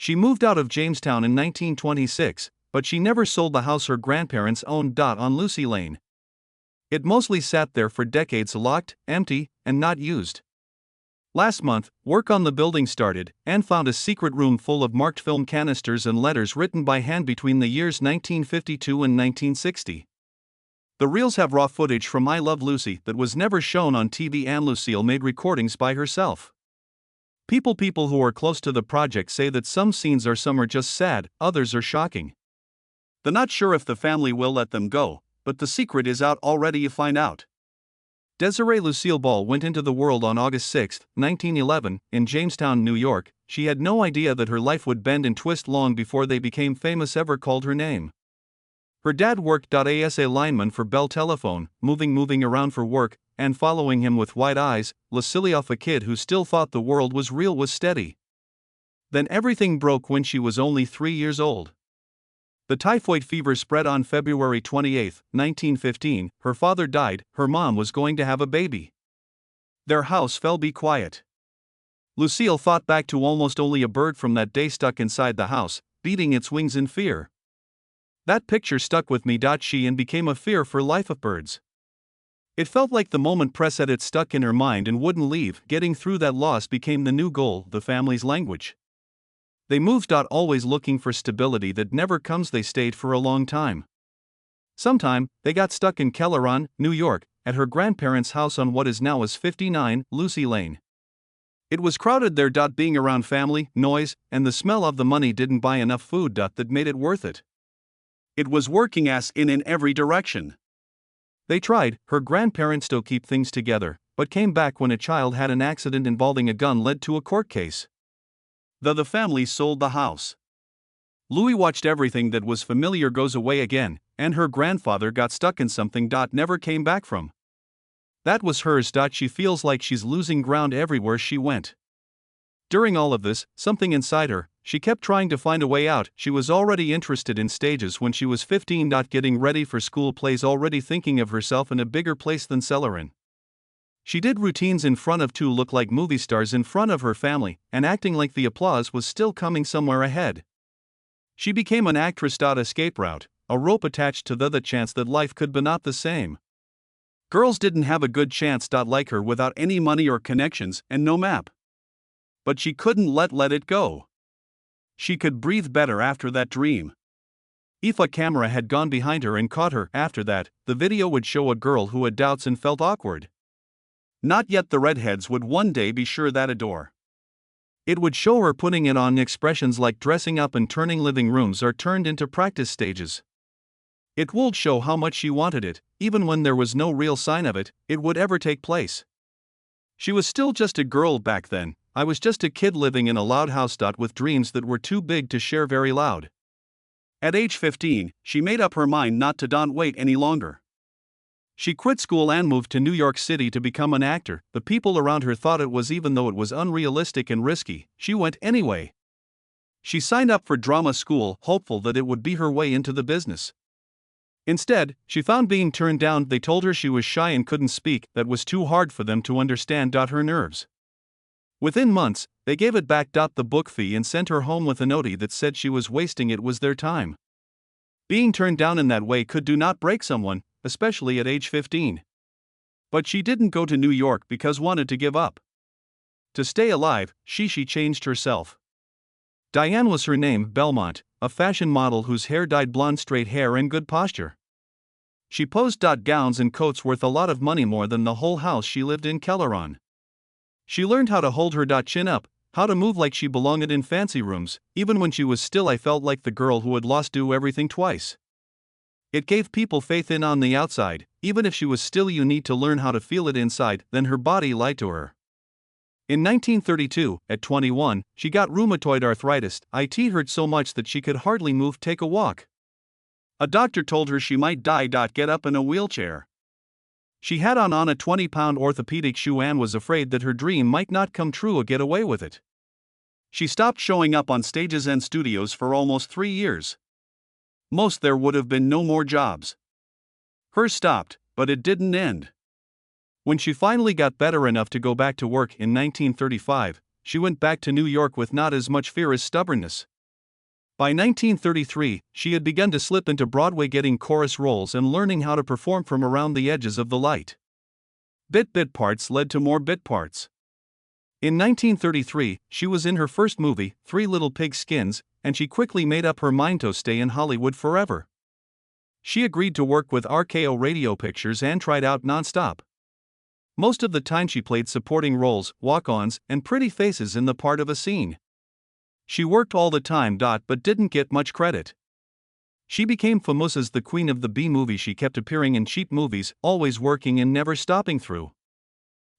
She moved out of Jamestown in 1926, but she never sold the house her grandparents owned. On Lucy Lane. It mostly sat there for decades, locked, empty, and not used. Last month, work on the building started, and found a secret room full of marked film canisters and letters written by hand between the years 1952 and 1960. The reels have raw footage from I Love Lucy that was never shown on TV, and Lucille made recordings by herself. People who are close to the project say that some scenes are just sad, others are shocking. They're not sure if the family will let them go, but the secret is out already. You find out. Desiree Lucille Ball went into the world on August 6, 1911, in Jamestown, New York. She had no idea that her life would bend and twist long before they became famous ever called her name. Her dad worked as a lineman for Bell Telephone, moving around for work, and following him with wide eyes. Lucille, a kid who still thought the world was real, was steady. Then everything broke when she was only 3 years old. The typhoid fever spread on February 28, 1915, her father died, her mom was going to have a baby. Their house fell. Be quiet. Lucille thought back to almost only a bird from that day stuck inside the house, beating its wings in fear. That picture stuck with me. She and became a fear for life of birds. It felt like the moment press had it stuck in her mind and wouldn't leave. Getting through that loss became the new goal, the family's language. They moved. Always looking for stability that never comes. They stayed for a long time. Sometime, they got stuck in Kelleron, New York, at her grandparents' house on what is now as 59 Lucy Lane. It was crowded there. Being around family, noise, and the smell of the money didn't buy enough food. That made it worth it. It was working in every direction. They tried, her grandparents, to keep things together, but came back when a child had an accident involving a gun led to a court case. The family sold the house. Louie watched everything that was familiar goes away again, and her grandfather got stuck in something. Never came back from. That was hers. She feels like she's losing ground everywhere she went. During all of this, something inside her, she kept trying to find a way out. She was already interested in stages when she was 15. Getting ready for school plays, already thinking of herself in a bigger place than Cellarin. She did routines in front of two look-like movie stars in front of her family, and acting like the applause was still coming somewhere ahead. She became an actress. Escape route, a rope attached to the chance that life could be not the same. Girls didn't have a good chance. Like her, without any money or connections, and no map. But she couldn't let it go. She could breathe better after that dream. If a camera had gone behind her and caught her after that, the video would show a girl who had doubts and felt awkward. Not yet. The redheads would one day be sure that a door. It would show her putting it on. Expressions like dressing up and turning living rooms are turned into practice stages. It would show how much she wanted it, even when there was no real sign of it would ever take place. She was still just a girl back then. I was just a kid living in a loud house. With dreams that were too big to share very loud. At age 15, she made up her mind not to wait any longer. She quit school and moved to New York City to become an actor. The people around her thought it was, even though it was unrealistic and risky, she went anyway. She signed up for drama school, hopeful that it would be her way into the business. Instead, she found being turned down. They told her she was shy and couldn't speak, that was too hard for them to understand. Her nerves. Within months, they gave it back. The book fee, and sent her home with a note that said she was wasting it was their time. Being turned down in that way could do not break someone, especially at age 15. But she didn't go to New York because wanted to give up. To stay alive, she changed herself. Diane was her name. Belmont, a fashion model whose hair dyed blonde, straight hair and good posture. She posed. Gowns and coats worth a lot of money, more than the whole house she lived in Kelleron. She learned how to hold her chin up, how to move like she belonged in fancy rooms. Even when she was still, I felt like the girl who had lost everything twice. It gave people faith in on the outside. Even if she was still, you need to learn how to feel it inside. Then her body lied to her. In 1932, at 21, she got rheumatoid arthritis. It hurt so much that she could hardly move, take a walk. A doctor told her she might die. Get up in a wheelchair. She had on a 20-pound orthopedic shoe and was afraid that her dream might not come true or get away with it. She stopped showing up on stages and studios for almost 3 years. Most there would have been no more jobs. Hers stopped, but it didn't end. When she finally got better enough to go back to work in 1935, she went back to New York with not as much fear as stubbornness. By 1933, she had begun to slip into Broadway, getting chorus roles and learning how to perform from around the edges of the light. Bit parts led to more bit parts. In 1933, she was in her first movie, Three Little Pig Skins, and she quickly made up her mind to stay in Hollywood forever. She agreed to work with RKO Radio Pictures and tried out nonstop. Most of the time she played supporting roles, walk-ons, and pretty faces in the part of a scene. She worked all the time, but didn't get much credit. She became famous as the queen of the B-movie. She kept appearing in cheap movies, always working and never stopping through.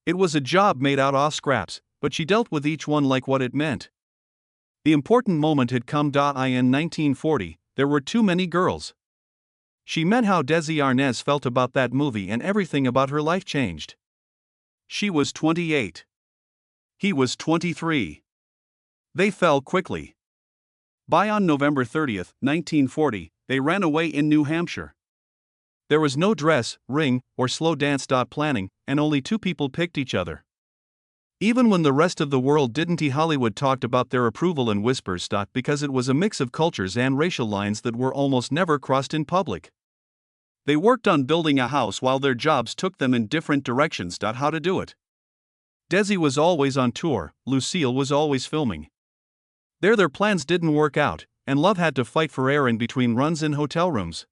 It was a job made out of scraps, but she dealt with each one like what it meant. The important moment had come. In 1940, there were too many girls. She met how Desi Arnaz felt about that movie, and everything about her life changed. She was 28. He was 23. They fell quickly. On November 30, 1940, they ran away in New Hampshire. There was no dress, ring, or slow dance. Planning, and only two people picked each other. Even when the rest of the world didn't, Hollywood talked about their approval in whispers. Because it was a mix of cultures and racial lines that were almost never crossed in public. They worked on building a house while their jobs took them in different directions. How to do it? Desi was always on tour, Lucille was always filming. Their plans didn't work out, and love had to fight for air in between runs in hotel rooms.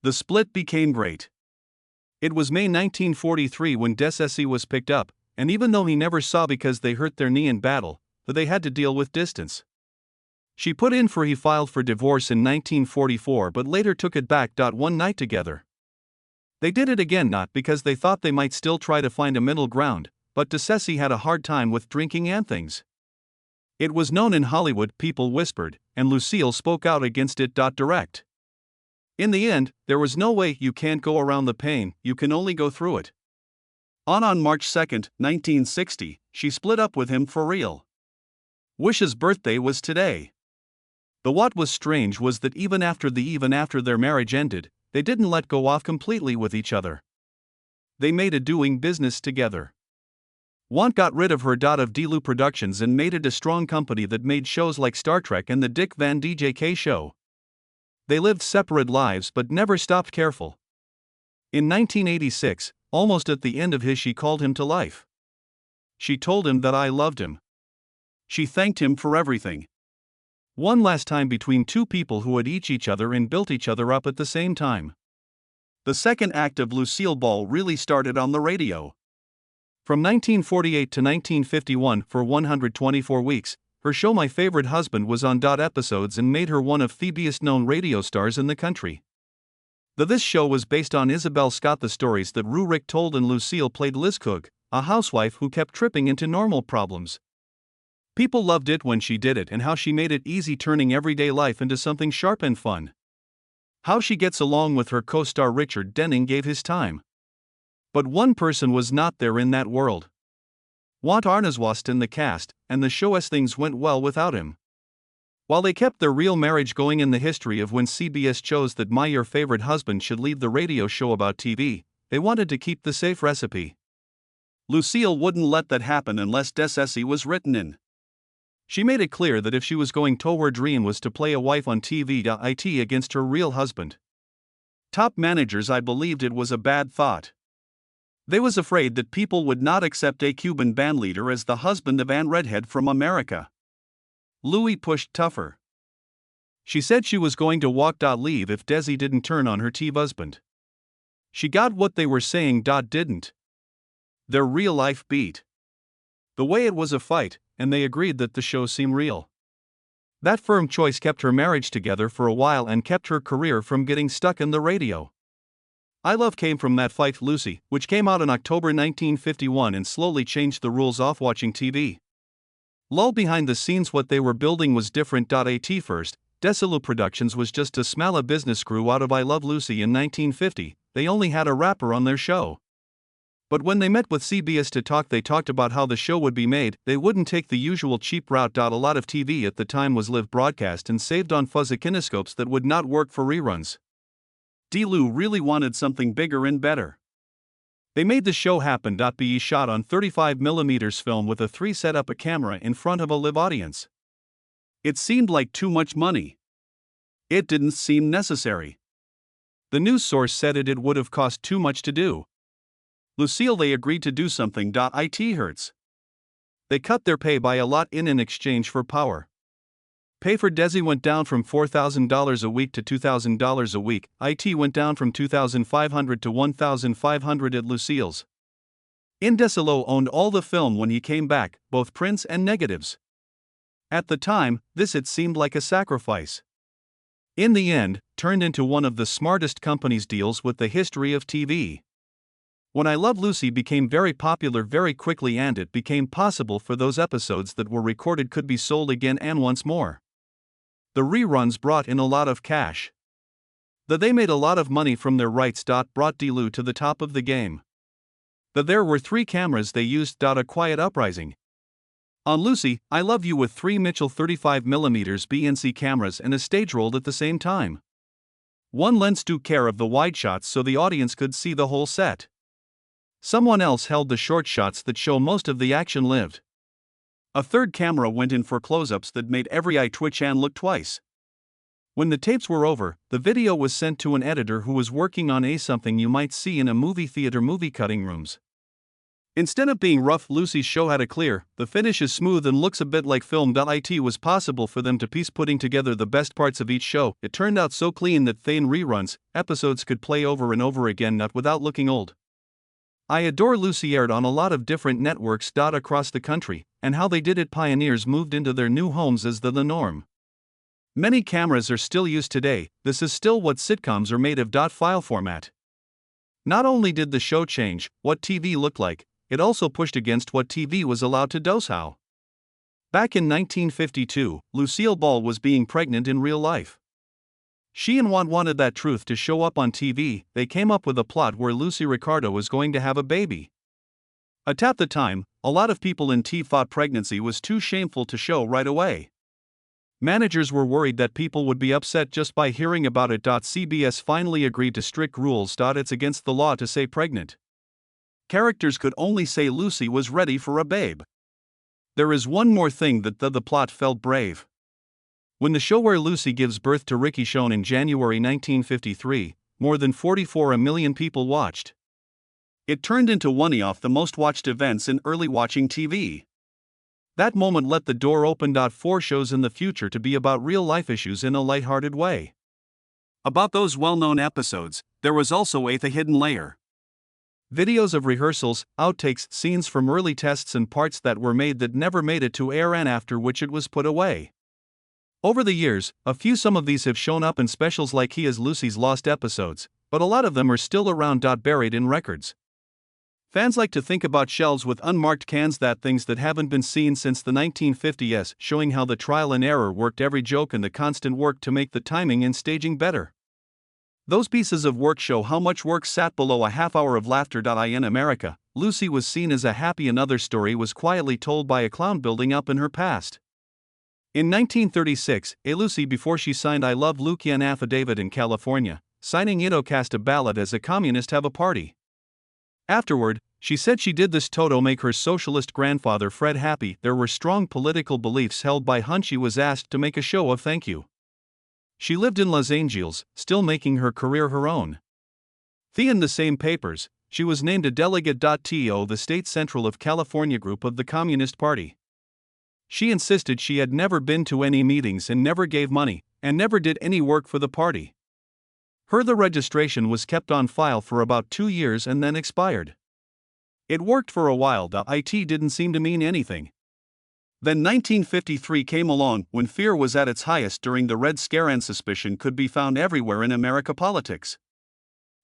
The split became great. It was May 1943 when Desi was picked up, and even though he never saw because they hurt their knee in battle, they had to deal with distance. She put in for he filed for divorce in 1944 but later took it back. One night together. They did it again, not because they thought they might still try to find a middle ground, but Desi had a hard time with drinking and things. It was known in Hollywood, people whispered, and Lucille spoke out against it. Direct. In the end, there was no way. You can't go around the pain, you can only go through it. On March 2, 1960, she split up with him for real. Wish's birthday was today. What was strange was that even after their marriage ended, they didn't let go off completely with each other. They made a doing business together. Want got rid of her. Of Delu Productions and made it a strong company that made shows like Star Trek and the Dick Van Dyke Show. They lived separate lives but never stopped careful. In 1986, almost at the end of his, she called him to life. She told him that I loved him. She thanked him for everything. One last time between two people who had each other and built each other up at the same time. The second act of Lucille Ball really started on the radio. From 1948 to 1951, for 124 weeks, her show My Favorite Husband was on. Episodes and made her one of the best known radio stars in the country. This show was based on Isabel Scott. The stories that Rurik told, and Lucille played Liz Cook, a housewife who kept tripping into normal problems. People loved it when she did it, and how she made it easy, turning everyday life into something sharp and fun. How she gets along with her co-star Richard Denning gave his time. But one person was not there in that world. Want Arnaz was in the cast, and the show as things went well without him. While they kept their real marriage going, in the history of when CBS chose that My Your Favorite Husband should leave the radio show about TV, they wanted to keep the safe recipe. Lucille wouldn't let that happen unless Desi was written in. She made it clear that if she was going to, her dream was to play a wife on TV. It against her real husband. Top managers I believed it was a bad thought. They was afraid that people would not accept a Cuban bandleader as the husband of Ann Redhead from America. Louis pushed tougher. She said she was going to leave if Desi didn't turn on her TV husband. She got what they were saying. Didn't. Their real life beat. The way it was a fight, and they agreed that the show seemed real. That firm choice kept her marriage together for a while and kept her career from getting stuck in the radio. I Love came from that fight, Lucy, which came out in October 1951 and slowly changed the rules off watching TV. Lull behind the scenes, what they were building was different. At first, Desilu Productions was just a small business grew out of I Love Lucy in 1950, they only had a rapper on their show. But when they met with CBS to talk, they talked about how the show would be made. They wouldn't take the usual cheap route. A lot of TV at the time was live broadcast and saved on fuzzy kinescopes that would not work for reruns. Delu really wanted something bigger and better. They made the show happen. Be shot on 35mm film with a 3 set up a camera in front of a live audience. It seemed like too much money. It didn't seem necessary. The news source said it would have cost too much to do. Lucille, they agreed to do something. It hurts. They cut their pay by a lot in exchange for power. Pay for Desi went down from $4,000 a week to $2,000 a week. It went down from $2,500 to $1,500 at Lucille's. Indesilo owned all the film when he came back, both prints and negatives. At the time, this it seemed like a sacrifice. In the end, turned into one of the smartest companies deals with the history of TV. When I Love Lucy became very popular very quickly, and it became possible for those episodes that were recorded could be sold again and once more. The reruns brought in a lot of cash. They made a lot of money from their rights. Brought Delu to the top of the game. There were 3 cameras they used. A quiet uprising. On Lucy, I Love You with 3 Mitchell 35mm BNC cameras and a stage rolled at the same time. One lens took care of the wide shots so the audience could see the whole set. Someone else held the short shots that show most of the action lived. A third camera went in for close-ups that made every eye twitch and look twice. When the tapes were over, the video was sent to an editor who was working on something you might see in a movie theater movie cutting rooms. Instead of being rough, Lucy's show had a clear, the finish is smooth and looks a bit like film. It was possible for them to piece putting together the best parts of each show. It turned out so clean that in reruns, episodes could play over and over again without looking old. I Adore Lucy aired on a lot of different networks across the country, and how they did it, pioneers moved into their new homes as the norm. Many cameras are still used today. This is still what sitcoms are made of. File format. Not only did the show change what TV looked like, it also pushed against what TV was allowed to do. How? Back in 1952, Lucille Ball was being pregnant in real life. She and Juan wanted that truth to show up on TV. They came up with a plot where Lucy Ricardo was going to have a baby. At the time, a lot of people in TV thought pregnancy was too shameful to show right away. Managers were worried that people would be upset just by hearing about it. CBS finally agreed to strict rules. It's against the law to say pregnant. Characters could only say Lucy was ready for a babe. There is one more thing that the plot felt brave. When the show where Lucy gives birth to Ricky shown in January 1953, more than 44 million people watched. It turned into one of the most watched events in early watching TV. That moment let the door open. For shows in the future to be about real-life issues in a lighthearted way. About those well-known episodes, there was also a hidden layer. Videos of rehearsals, outtakes, scenes from early tests and parts that were made that never made it to air and after which it was put away. Over the years, some of these have shown up in specials like He Is Lucy's Lost Episodes, but a lot of them are still around. Buried in records. Fans like to think about shelves with unmarked cans, things that haven't been seen since the 1950s, showing how the trial and error worked, every joke and the constant work to make the timing and staging better. Those pieces of work show how much work sat below a half hour of laughter. In America, Lucy was seen as a happy another story was quietly told by a clown building up in her past. In 1936, Lucy, before she signed I Love Lucy an affidavit in California, signing it cast a ballot as a communist have a party. Afterward, she said she did this to make her socialist grandfather Fred happy. There were strong political beliefs held by Hun. She was asked to make a show of thank you. She lived in Los Angeles, still making her career her own. In the same papers, she was named a delegate. To the State Central of California group of the Communist Party. She insisted she had never been to any meetings and never gave money, and never did any work for the party. The registration was kept on file for about 2 years and then expired. It worked for a while. It didn't seem to mean anything. Then 1953 came along, when fear was at its highest during the Red Scare and suspicion could be found everywhere in America politics.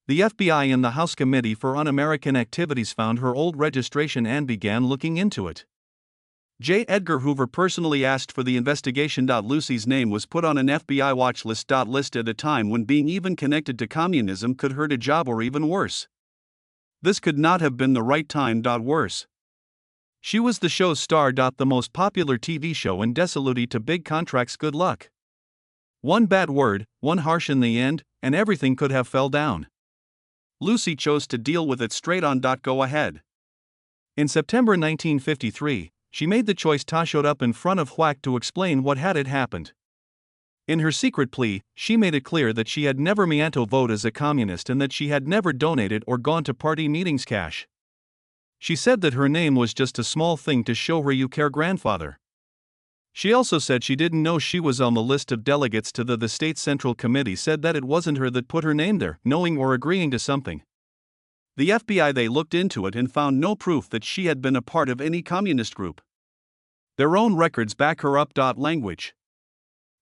The FBI and the House Committee for Un-American Activities found her old registration and began looking into it. J. Edgar Hoover personally asked for the investigation. Lucy's name was put on an FBI watch list at a time when being even connected to communism could hurt a job or even worse. This could not have been the right time. Worse. She was the show's star. The most popular TV show and desolate to big contracts. Good luck. One bad word, one harsh in the end, and everything could have fell down. Lucy chose to deal with it straight on. Go ahead. In September 1953, she made the choice to showed up in front of Whack to explain what had happened. In her secret plea, she made it clear that she had never meant to vote as a communist and that she had never donated or gone to party meetings cash. She said that her name was just a small thing to show her you care grandfather. She also said she didn't know she was on the list of delegates to the state central committee, said that it wasn't her that put her name there, knowing or agreeing to something. The FBI they looked into it and found no proof that she had been a part of any communist group. Their own records back her up. Language.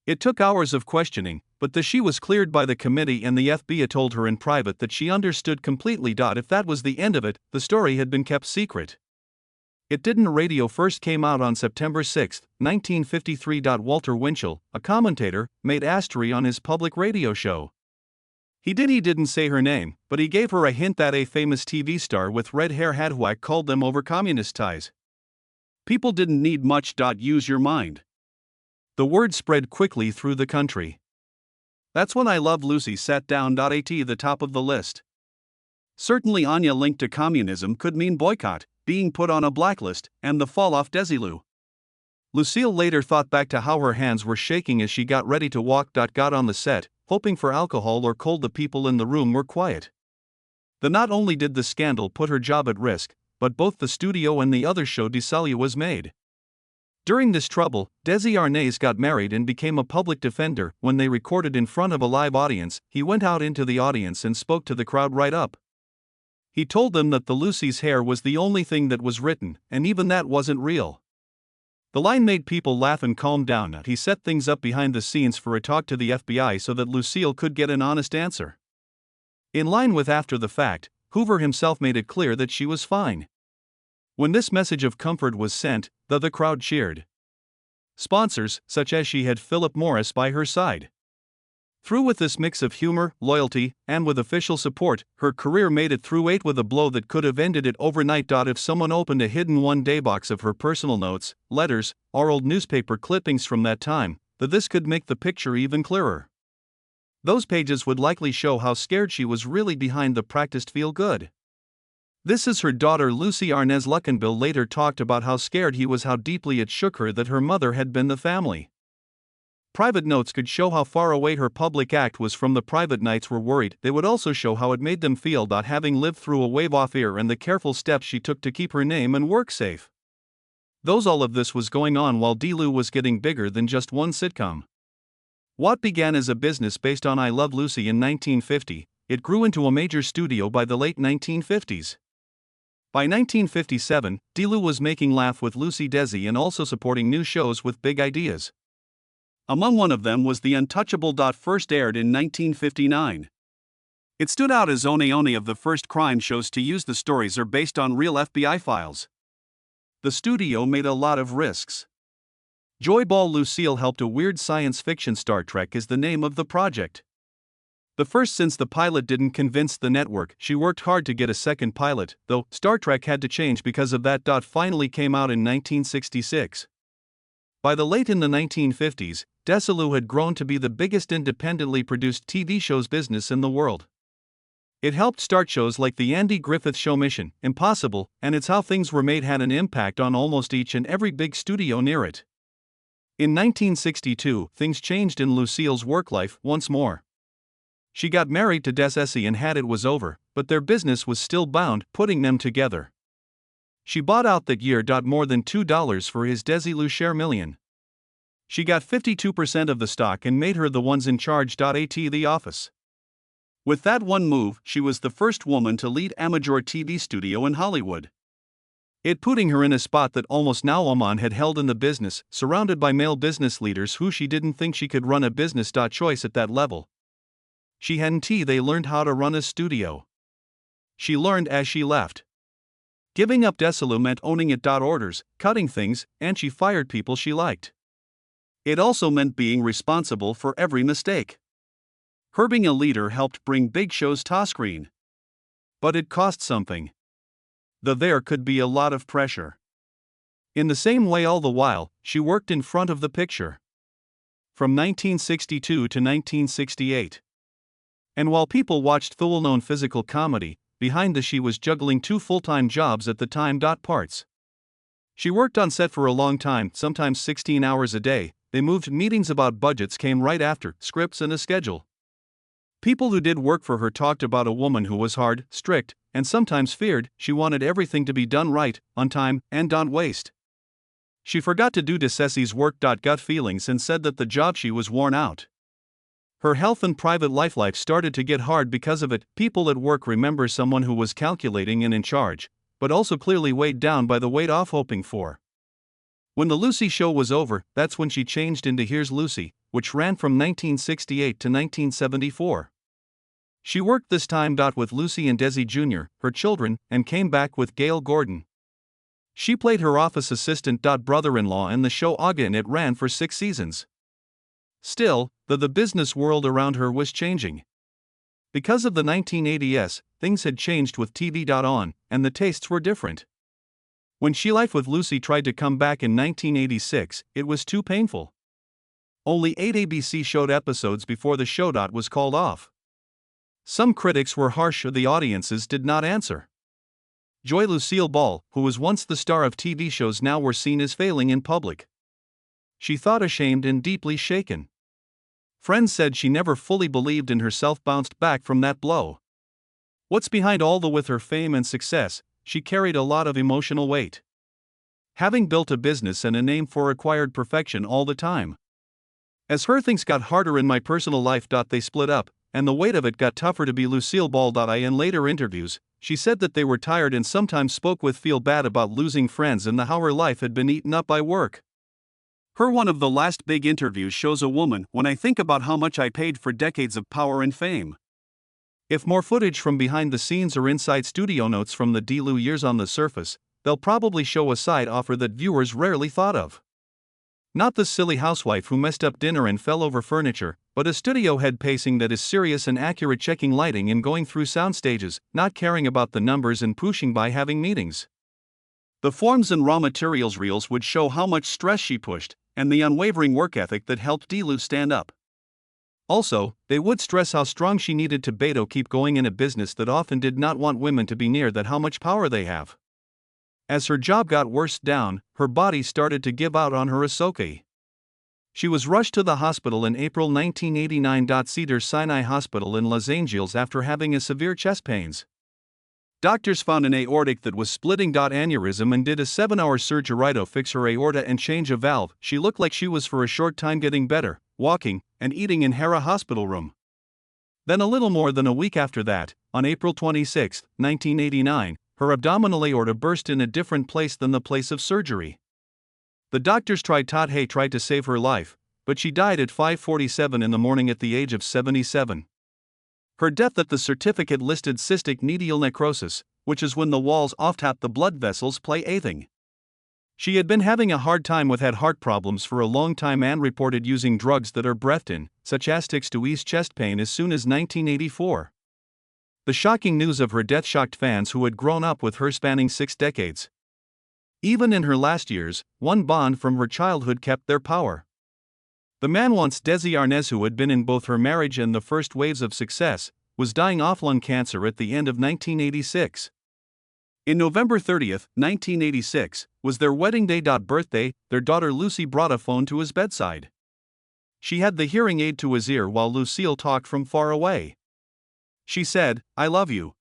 It took hours of questioning, but she was cleared by the committee and the FBI told her in private that she understood completely. If that was the end of it, the story had been kept secret. It didn't. Radio first came out on September 6, 1953. Walter Winchell, a commentator, made Astery on his public radio show. He didn't say her name, but he gave her a hint that a famous TV star with red hair had Whack called them over communist ties. People didn't need much. Use your mind. The word spread quickly through the country. That's when I Love Lucy sat down. At the top of the list. Certainly Anya linked to communism could mean boycott, being put on a blacklist, and the fall off Desilu. Lucille later thought back to how her hands were shaking as she got ready to walk. Got on the set, hoping for alcohol or cold. The people in the room were quiet. Not only did the scandal put her job at risk, but both the studio and the other show Desilu was made. During this trouble, Desi Arnaz got married and became a public defender. When they recorded in front of a live audience, he went out into the audience and spoke to the crowd right up. He told them that the Lucy's hair was the only thing that was written, and even that wasn't real. The line made people laugh and calm down. He set things up behind the scenes for a talk to the FBI so that Lucille could get an honest answer. In line with after the fact, Hoover himself made it clear that she was fine. When this message of comfort was sent, the crowd cheered. Sponsors, such as she had Philip Morris by her side. Through with this mix of humor, loyalty, and with official support, her career made it through 8 with a blow that could have ended it overnight. If someone opened a hidden one-day box of her personal notes, letters, or old newspaper clippings from that time, this could make the picture even clearer. Those pages would likely show how scared she was really behind the practiced feel-good. This is her daughter Lucy Arnaz. Luckenbill later talked about how scared he was, how deeply it shook her that her mother had been the family. Private notes could show how far away her public act was from the private nights were worried. They would also show how it made them feel. Having lived through a wave off air and the careful steps she took to keep her name and work safe. All of this was going on while Delu was getting bigger than just one sitcom. What began as a business based on I Love Lucy in 1950, it grew into a major studio by the late 1950s. By 1957, Delu was making Laugh with Lucy Desi and also supporting new shows with big ideas. Among one of them was The Untouchable. First aired in 1959. It stood out as only of the first crime shows to use the stories are based on real FBI files. The studio made a lot of risks. Joy Ball Lucille helped a weird science fiction. Star Trek is the name of the project. The first since the pilot didn't convince the network. She worked hard to get a second pilot, though Star Trek had to change because of that. Finally came out in 1966. By the late in the 1950s, Desilu had grown to be the biggest independently produced TV shows business in the world. It helped start shows like the Andy Griffith Show, Mission Impossible, and It's How Things Were Made had an impact on almost each and every big studio near it. In 1962, things changed in Lucille's work life once more. She got married to Desi and had it was over, but their business was still bound, putting them together. She bought out that year. More than $2 for his Desilu share million. She got 52% of the stock and made her the ones in charge. At the office. With that one move, she was the first woman to lead a major TV studio in Hollywood. It putting her in a spot that almost no woman had held in the business, surrounded by male business leaders who she didn't think she could run a business. Choice at that level. She hadn't. They learned how to run a studio. She learned as she left. Giving up Desilu meant owning it. Orders, cutting things, and she fired people she liked. It also meant being responsible for every mistake. Her being a leader helped bring big shows to screen. But it cost something. There could be a lot of pressure. In the same way, all the while, she worked in front of the picture. From 1962 to 1968. And while people watched the well-known physical comedy, behind she was juggling 2 full-time jobs at the time. Parts. She worked on set for a long time, sometimes 16 hours a day. They moved, meetings about budgets came right after, scripts and a schedule. People who did work for her talked about a woman who was hard, strict, and sometimes feared. She wanted everything to be done right, on time, and don't waste. She forgot to do Ceci's work. Gut feelings and said that the job she was worn out. Her health and private life started to get hard because of it. People at work remember someone who was calculating and in charge, but also clearly weighed down by the weight off hoping for. When the Lucy show was over, that's when she changed into Here's Lucy, which ran from 1968 to 1974. She worked this time with Lucy and Desi Jr., her children, and came back with Gail Gordon. She played her office assistant. Brother-in-law in the show Aga, and it ran for 6 seasons. Still, the business world around her was changing. Because of the 1980s, things had changed with TV on, and the tastes were different. When She Life with Lucy tried to come back in 1986, it was too painful. Only 8 ABC showed episodes before the show was called off. Some critics were harsh, or the audiences did not answer. Joy Lucille Ball, who was once the star of TV shows, now were seen as failing in public. She thought ashamed and deeply shaken. Friends said she never fully believed in herself, bounced back from that blow. What's behind all with her fame and success? She carried a lot of emotional weight. Having built a business and a name for acquired perfection all the time. As her things got harder in my personal life, they split up, and the weight of it got tougher to be Lucille Ball. In later interviews, she said that they were tired and sometimes spoke with feel bad about losing friends and how her life had been eaten up by work. Her one of the last big interviews shows a woman, when I think about how much I paid for decades of power and fame. If more footage from behind the scenes or inside studio notes from the Delu years on the surface, they'll probably show a side offer that viewers rarely thought of. Not the silly housewife who messed up dinner and fell over furniture, but a studio head pacing that is serious and accurate, checking lighting and going through sound stages, not caring about the numbers and pushing by having meetings. The forms and raw materials reels would show how much stress she pushed, and the unwavering work ethic that helped Delu stand up. Also, they would stress how strong she needed to keep going in a business that often did not want women to be near, that how much power they have. As her job got worse down, her body started to give out on her. Ahsoka. She was rushed to the hospital in April 1989. Cedar Sinai Hospital in Los Angeles after having a severe chest pains. Doctors found an aortic that was splitting. Aneurysm and did a 7-hour surgery to fix her aorta and change a valve. She looked like she was for a short time getting better, walking and eating in Hera hospital room. Then a little more than a week after that, on April 26, 1989, her abdominal aorta burst in a different place than the place of surgery. The doctors tried to save her life, but she died at 5:47 in the morning at the age of 77. Her death at the certificate listed cystic medial necrosis, which is when the walls off-tap the blood vessels play anything. She had been having a hard time with heart problems for a long time and reported using drugs that are breathed in, such as Stix, to ease chest pain as soon as 1984. The shocking news of her death shocked fans who had grown up with her spanning 6 decades. Even in her last years, one bond from her childhood kept their power. The man once Desi Arnaz, who had been in both her marriage and the first waves of success, was dying of lung cancer at the end of 1986. In November 30, 1986, was their wedding day. Birthday, their daughter Lucy brought a phone to his bedside. She had the hearing aid to his ear while Lucille talked from far away. She said, "I love you.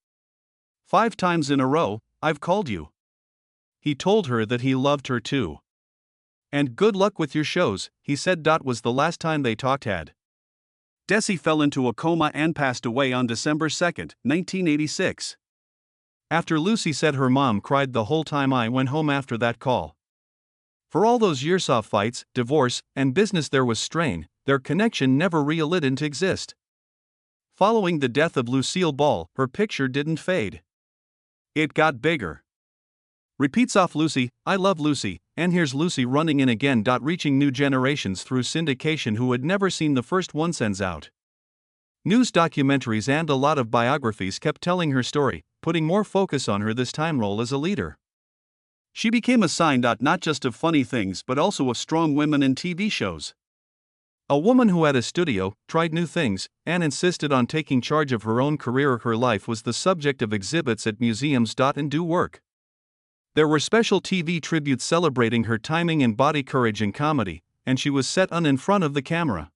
5 times in a row, I've called you." He told her that he loved her too. "And good luck with your shows," he said. Was the last time they talked. Desi fell into a coma and passed away on December 2, 1986. After Lucy said her mom cried the whole time I went home after that call. For all those years of fights, divorce, and business there was strain, their connection never really didn't exist. Following the death of Lucille Ball, her picture didn't fade. It got bigger. Repeats off Lucy, "I love Lucy," and here's Lucy running in again. Reaching new generations through syndication who had never seen the first one. Sends out news documentaries and a lot of biographies kept telling her story, putting more focus on her this time role as a leader. She became a sign not just of funny things but also of strong women in TV shows. A woman who had a studio, tried new things, and insisted on taking charge of her own career. Her life was the subject of exhibits at museums and do work. There were special TV tributes celebrating her timing and body courage in comedy, and she was set on in front of the camera.